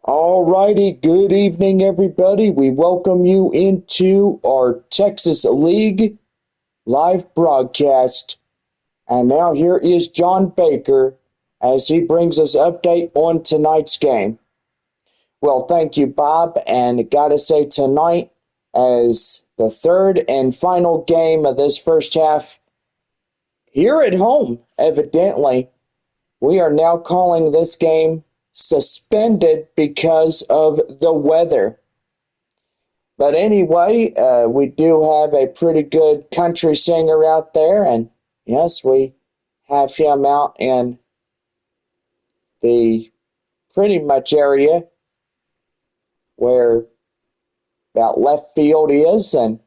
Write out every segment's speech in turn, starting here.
All righty, good evening, everybody. We welcome you into our Texas League live broadcast. And now here is John Baker as he brings us update on tonight's game. Well, thank you, Bob. And gotta say, tonight, as the third and final game of this first half, here at home, evidently, we are now calling this game suspended because of the weather. But anyway, we do have a pretty good country singer out there, and yes, we have him out in the pretty much area where about left field is, and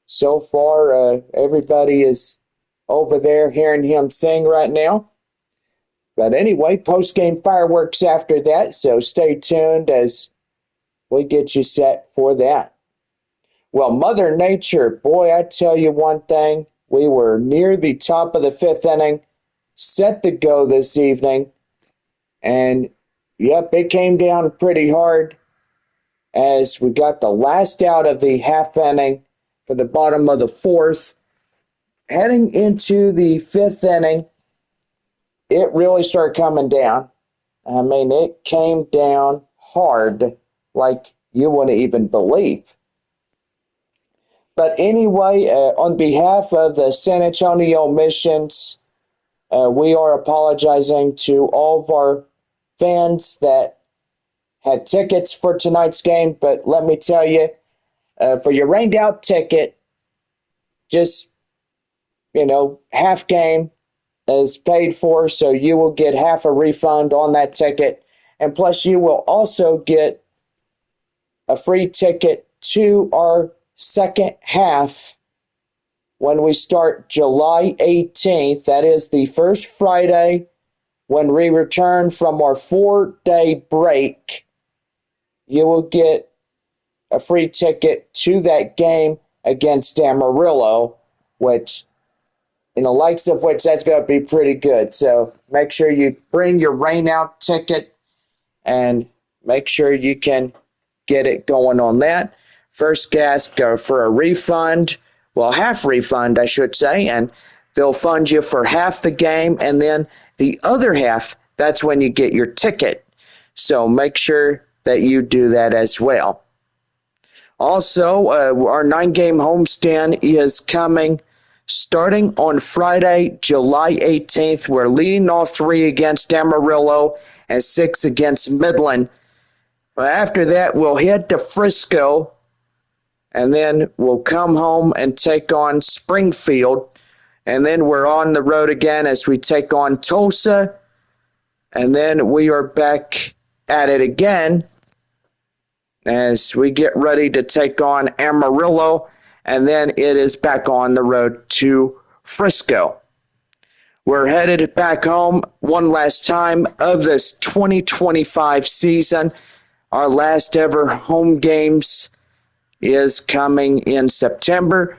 so far everybody is over there hearing him sing right now. But anyway, post-game fireworks after that, so stay tuned as we get you set for that. Well, Mother Nature, boy, I tell you one thing, we were near the top of the fifth inning, set to go this evening, and yep, it came down pretty hard as we got the last out of the half inning for the bottom of the fourth. Heading into the fifth inning, it really started coming down. I mean, it came down hard like you wouldn't even believe. But anyway, on behalf of the San Antonio Missions, we are apologizing to all of our fans that had tickets for tonight's game. But let me tell you, for your rained out ticket, just, half game is paid for, so you will get half a refund on that ticket. And plus, you will also get a free ticket to our second half when we start July 18th. That is the first Friday when we return from our 4-day break. You will get a free ticket to that game against Amarillo, which, likes of which that's going to be pretty good. So make sure you bring your rain out ticket and make sure you can get it going on that. First gas, go for a refund. Well, half refund, I should say, and they'll fund you for half the game, and then the other half, that's when you get your ticket. So make sure that you do that as well. Also, our 9-game homestand is coming starting on Friday, July 18th. We're leading all 3 against Amarillo and 6 against Midland. After that, we'll head to Frisco, and then we'll come home and take on Springfield. And then we're on the road again as we take on Tulsa. And then we are back at it again as we get ready to take on Amarillo. And then it is back on the road to Frisco. We're headed back home one last time of this 2025 season. Our last ever home games is coming in September.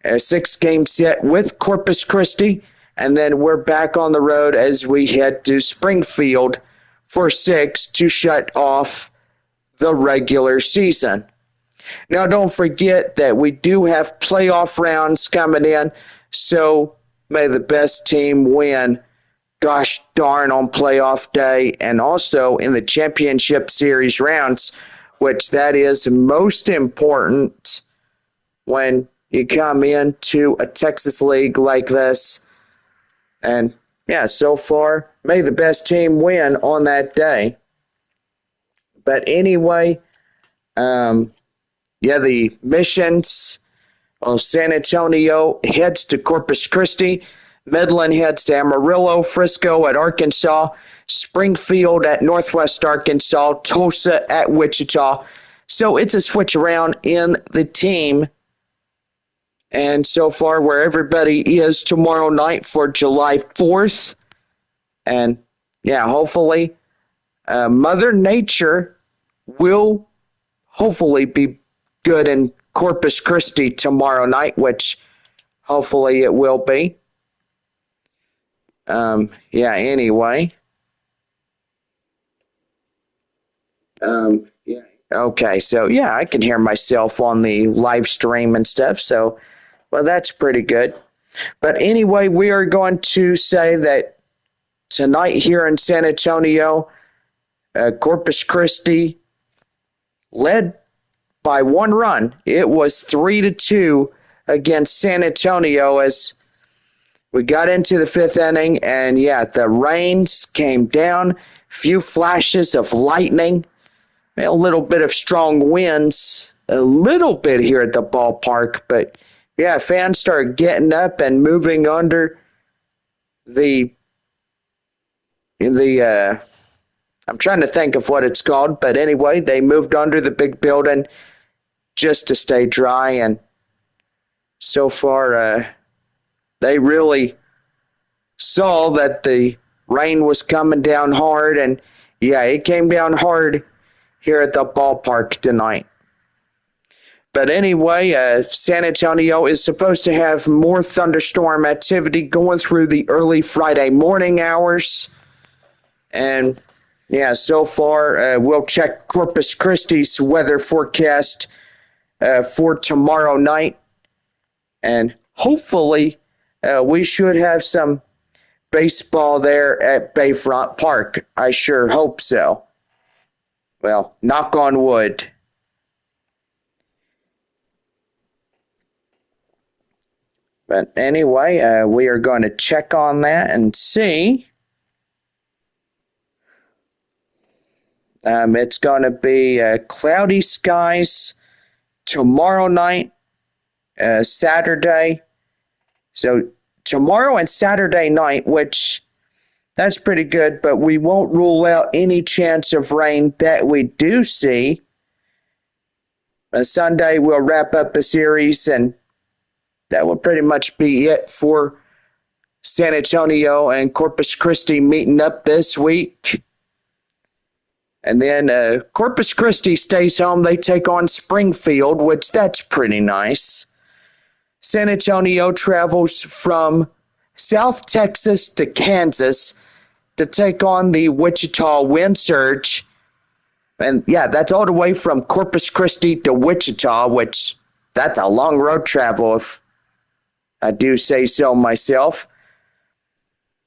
A 6-game set with Corpus Christi, and then we're back on the road as we head to Springfield for 6 to shut off the regular season. Now, don't forget that we do have playoff rounds coming in, so may the best team win. Gosh darn on playoff day, and also in the championship series rounds, which that is most important when you come into a Texas league like this. And yeah, so far, may the best team win on that day. But anyway, the Missions, San Antonio heads to Corpus Christi. Midland heads to Amarillo, Frisco at Arkansas, Springfield at Northwest Arkansas, Tulsa at Wichita. So it's a switch around in the team. And so far, where everybody is tomorrow night for July 4th. And yeah, hopefully, Mother Nature will hopefully be good in Corpus Christi tomorrow night, which hopefully it will be. Anyway. Yeah. Okay, so yeah, I can hear myself on the live stream and stuff, so well, that's pretty good. But anyway, we are going to say that tonight here in San Antonio, Corpus Christi led by one run. It was 3-2 against San Antonio as we got into the fifth inning, and yeah, the rains came down, few flashes of lightning, a little bit of strong winds, a little bit here at the ballpark, but yeah, fans started getting up and moving under the I'm trying to think of what it's called, but anyway, they moved under the big building just to stay dry, and so far they really saw that the rain was coming down hard, and yeah, it came down hard here at the ballpark tonight. But anyway, San Antonio is supposed to have more thunderstorm activity going through the early Friday morning hours. And yeah, so far, we'll check Corpus Christi's weather forecast for tomorrow night. And hopefully, we should have some baseball there at Bayfront Park. I sure hope so. Well, knock on wood. But anyway, we are going to check on that and see. It's going to be cloudy skies tomorrow night, Saturday. So tomorrow and Saturday night, which that's pretty good, but we won't rule out any chance of rain that we do see. Sunday, we'll wrap up the series, and that will pretty much be it for San Antonio and Corpus Christi meeting up this week. And then Corpus Christi stays home. They take on Springfield, which that's pretty nice. San Antonio travels from South Texas to Kansas to take on the Wichita Wind Surge. And yeah, that's all the way from Corpus Christi to Wichita, which that's a long road travel if I do say so myself.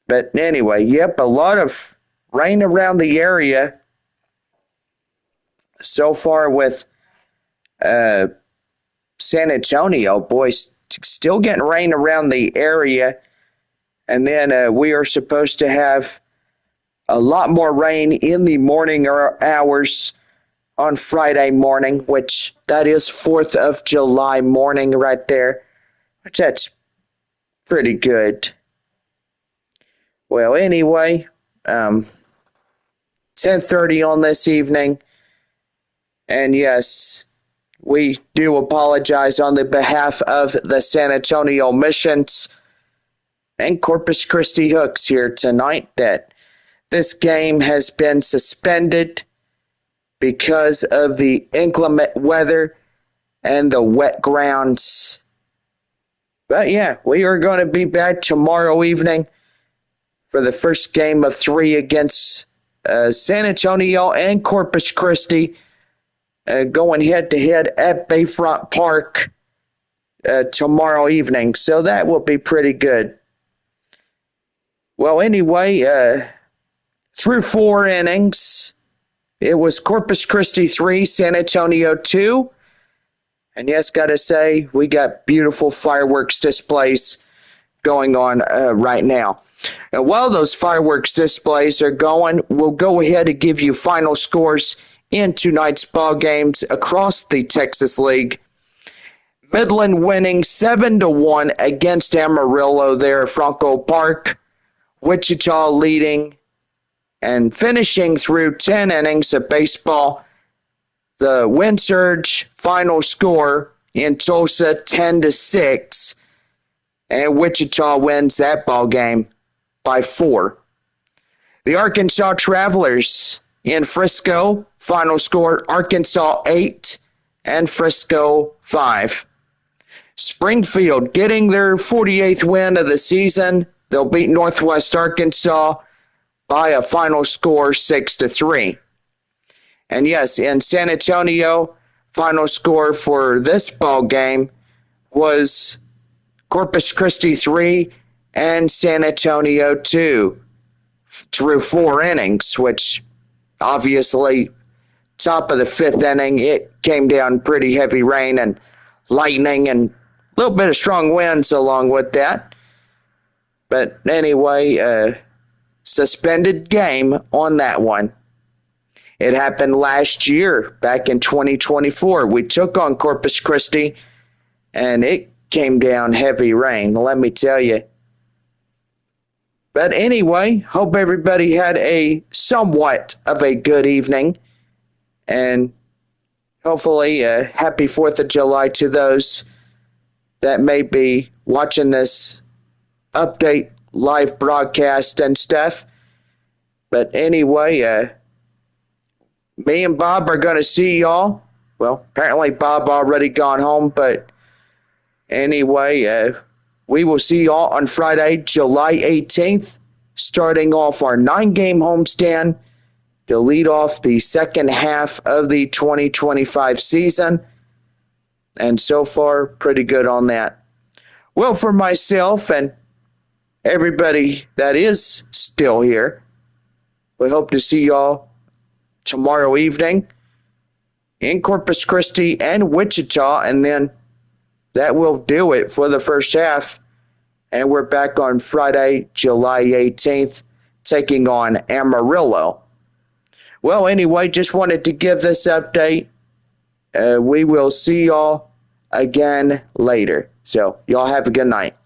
But anyway, yep, a lot of rain around the area so far with San Antonio. Boys, still getting rain around the area. And then we are supposed to have a lot more rain in the morning hours on Friday morning, which that is 4th of July morning right there, which that's pretty good. Well, anyway, 10:30 on this evening, and yes, we do apologize on the behalf of the San Antonio Missions and Corpus Christi Hooks here tonight that this game has been suspended because of the inclement weather and the wet grounds. But yeah, we are going to be back tomorrow evening for the first game of 3 against San Antonio and Corpus Christi, going head-to-head at Bayfront Park tomorrow evening. So that will be pretty good. Well, anyway, through 4 innings, it was Corpus Christi 3, San Antonio 2. And yes, got to say, we got beautiful fireworks displays going on right now. And while those fireworks displays are going, we'll go ahead and give you final scores in tonight's ball games across the Texas League. Midland winning 7-1 against Amarillo there at Franco Park. Wichita leading and finishing through 10 innings of baseball. The Wind Surge final score in Tulsa 10-6, and Wichita wins that ball game by 4. The Arkansas Travelers in Frisco, final score Arkansas 8 and Frisco 5. Springfield getting their 48th win of the season. They'll beat Northwest Arkansas by a final score 6-3. And yes, in San Antonio, final score for this ball game was Corpus Christi 3 and San Antonio 2 through 4 innings, which obviously top of the 5th inning, it came down pretty heavy rain and lightning and a little bit of strong winds along with that. But anyway, suspended game on that one. It happened last year, back in 2024. We took on Corpus Christi, and it came down heavy rain, let me tell you. But anyway, hope everybody had a somewhat of a good evening, and hopefully happy 4th of July to those that may be watching this update live broadcast and stuff. But anyway, me and Bob are going to see y'all. Well, apparently Bob already gone home, but anyway, we will see y'all on Friday, July 18th, starting off our 9-game homestand to lead off the second half of the 2025 season. And so far, pretty good on that. Well, for myself and everybody that is still here, we hope to see y'all tomorrow evening in Corpus Christi and Wichita, and then that will do it for the first half. And we're back on Friday, July 18th, taking on Amarillo. Well, anyway, just wanted to give this update. We will see y'all again later. So, y'all have a good night.